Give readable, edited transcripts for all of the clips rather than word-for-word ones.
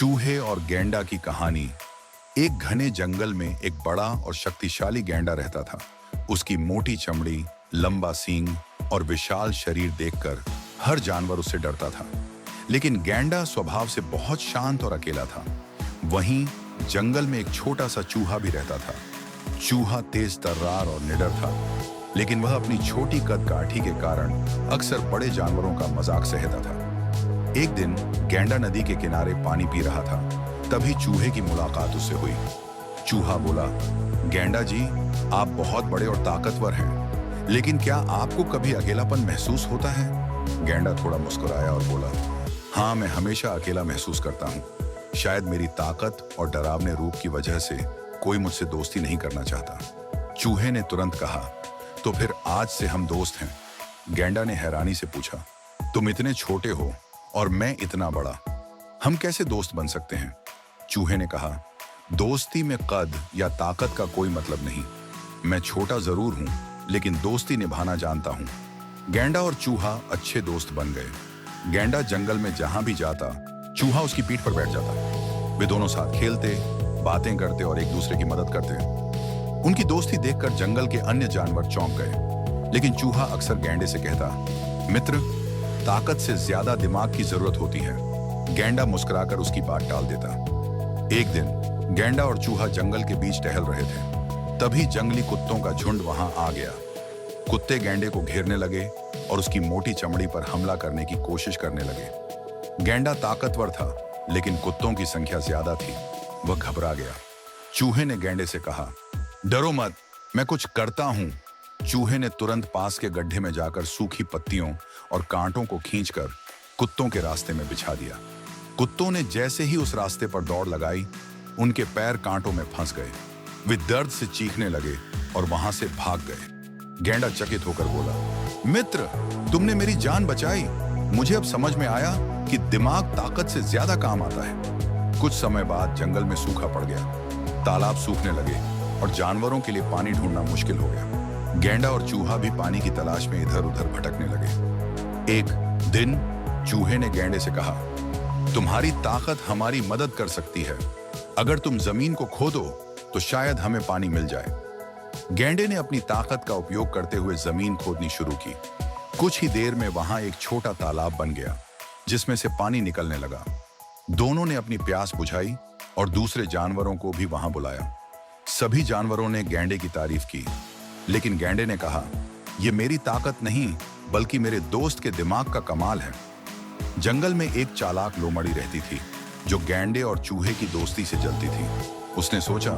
चूहे और गैंडा की कहानी। एक घने जंगल में एक बड़ा और शक्तिशाली गैंडा रहता था। उसकी मोटी चमड़ी, लंबा सींग और विशाल शरीर देखकर हर जानवर उससे डरता था। लेकिन गैंडा स्वभाव से बहुत शांत और अकेला था। वहीं जंगल में एक छोटा सा चूहा भी रहता था। चूहा तेज तर्रार और निडर था, लेकिन वह अपनी छोटी कदकाठी के कारण अक्सर बड़े जानवरों का मजाक सहता था। एक दिन गैंडा नदी के किनारे पानी पी रहा था। तभी चूहे की मुलाकात उससे हुई। चूहा बोला, गैंडा जी, आप बहुत बड़े और ताकतवर हैं, लेकिन क्या आपको कभी अकेलापन महसूस होता है? गैंडा थोड़ा मुस्कुराया और बोला, हाँ, मैं हमेशा अकेला महसूस करता हूँ। शायद मेरी ताकत और डरावने रूप की वजह से कोई मुझसे दोस्ती नहीं करना चाहता। चूहे ने तुरंत कहा, तो फिर आज से हम दोस्त हैं। गैंडा ने हैरानी से पूछा, तुम इतने छोटे हो और मैं इतना बड़ा, हम कैसे दोस्त बन सकते हैं? चूहे ने कहा, दोस्ती में कद या ताकत का कोई मतलब नहीं। मैं छोटा जरूर हूं, लेकिन दोस्ती निभाना जानता हूं। गैंडा और चूहा अच्छे दोस्त बन गए। गैंडा जंगल में जहां भी जाता, चूहा उसकी पीठ पर बैठ जाता। वे दोनों साथ खेलते, बातें करते और एक दूसरे की मदद करते। उनकी दोस्ती देखकर जंगल के अन्य जानवर चौंक गए। लेकिन चूहा अक्सर गैंडे से कहता, मित्र, ताकत से ज्यादा दिमाग की जरूरत होती है। गैंडा मुस्कुराकर उसकी बात टाल देता। एक दिन गैंडा और चूहा जंगल के बीच टहल रहे थे। तभी जंगली कुत्तों का झुंड वहां आ गया। कुत्ते गैंडे को घेरने लगे और उसकी मोटी चमड़ी पर हमला करने की कोशिश करने लगे। गैंडा ताकतवर था, लेकिन कुत्तों की संख्या ज्यादा थी। वह घबरा गया। चूहे ने गैंडे से कहा, डरो मत, मैं कुछ करता हूं। चूहे ने तुरंत पास के गड्ढे में जाकर सूखी पत्तियों और कांटों को खींचकर कुत्तों के रास्ते में बिछा दिया। कुत्तों ने जैसे ही उस रास्ते पर दौड़ लगाई, उनके पैर कांटों में फंस गए। वे दर्द से चीखने लगे और वहां से भाग गए। गैंडा चकित होकर बोला, मित्र, तुमने मेरी जान बचाई। मुझे अब समझ में आया कि दिमाग ताकत से ज्यादा काम आता है। कुछ समय बाद जंगल में सूखा पड़ गया। तालाब सूखने लगे और जानवरों के लिए पानी ढूंढना मुश्किल हो गया। गैंडा और चूहा भी पानी की तलाश में इधर उधर भटकने लगे। एक दिन चूहे ने गैंडे से कहा, तुम्हारी ताकत हमारी मदद कर सकती है। अगर तुम जमीन को खोदो तो शायद हमें पानी मिल जाए। गैंडे ने अपनी ताकत का उपयोग करते हुए जमीन खोदनी शुरू की। कुछ ही देर में वहां एक छोटा तालाब बन गया, जिसमें से पानी निकलने लगा। दोनों ने अपनी प्यास बुझाई और दूसरे जानवरों को भी वहां बुलाया। सभी जानवरों ने गैंडे की तारीफ की, लेकिन गैंडे ने कहा, यह मेरी ताकत नहीं, बल्कि मेरे दोस्त के दिमाग का कमाल है। जंगल में एक चालाक लोमड़ी रहती थी, जो गैंडे और चूहे की दोस्ती से जलती थी। उसने सोचा,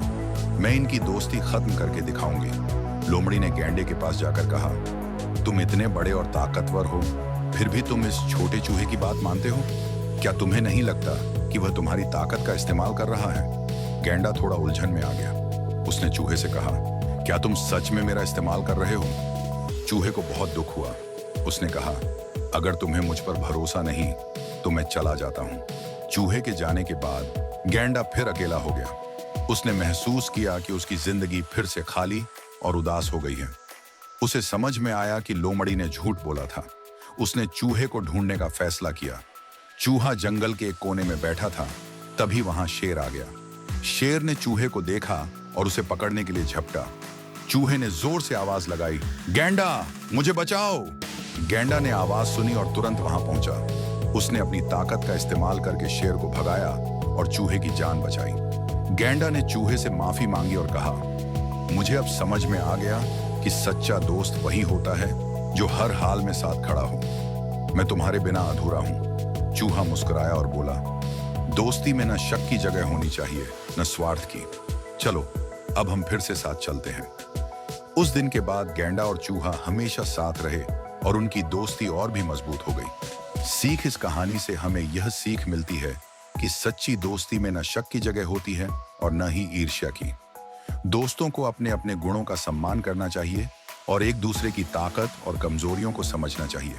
मैं इनकी दोस्ती खत्म करके दिखाऊंगी। लोमड़ी ने गैंडे के पास जाकर कहा, तुम इतने बड़े और ताकतवर हो, फिर भी तुम इस छोटे चूहे की बात मानते हो? क्या तुम्हें नहीं लगता कि वह तुम्हारी ताकत का इस्तेमाल कर रहा है? गैंडा थोड़ा उलझन में आ गया। उसने चूहे से कहा, क्या तुम सच में मेरा इस्तेमाल कर रहे हो? चूहे को बहुत दुख हुआ। उसने कहा, अगर तुम्हें मुझ पर भरोसा नहीं तो मैं चला जाता हूं। चूहे के जाने के बाद गैंडा फिर अकेला हो गया। उसने महसूस किया कि उसकी जिंदगी फिर से खाली और उदास हो गई है। उसे समझ में आया कि लोमड़ी ने झूठ बोला था। उसने चूहे को ढूंढने का फैसला किया। चूहा जंगल के एक कोने में बैठा था। तभी वहां शेर आ गया। शेर ने चूहे को देखा और उसे पकड़ने के लिए झपटा। चूहे ने जोर से आवाज लगाई, गैंडा, मुझे बचाओ। गैंडा ने आवाज सुनी और तुरंत वहां पहुंचा। उसने अपनी ताकत का इस्तेमाल करके शेर को भगाया और चूहे की जान बचाई। गैंडा ने चूहे से माफी मांगी और कहा, मुझे अब समझ में आ गया कि सच्चा दोस्त वही होता है जो हर हाल में साथ खड़ा हो। मैं तुम्हारे बिना अधूरा हूं। चूहा मुस्कुराया और बोला, दोस्ती में न शक की जगह होनी चाहिए, न स्वार्थ की। चलो, अब हम फिर से साथ चलते हैं। उस दिन के बाद गैंडा और चूहा हमेशा साथ रहे और उनकी दोस्ती और भी मजबूत हो गई। सीख इस कहानी से हमें यह सीख मिलती है कि सच्ची दोस्ती में न शक की जगह होती है और न ही ईर्ष्या की। दोस्तों को अपने अपने गुणों का सम्मान करना चाहिए और एक दूसरे की ताकत और कमजोरियों को समझना चाहिए।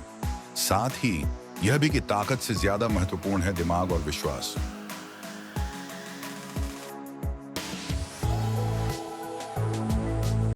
साथ ही यह भी कि ताकत से ज्यादा महत्वपूर्ण है दिमाग और विश्वास।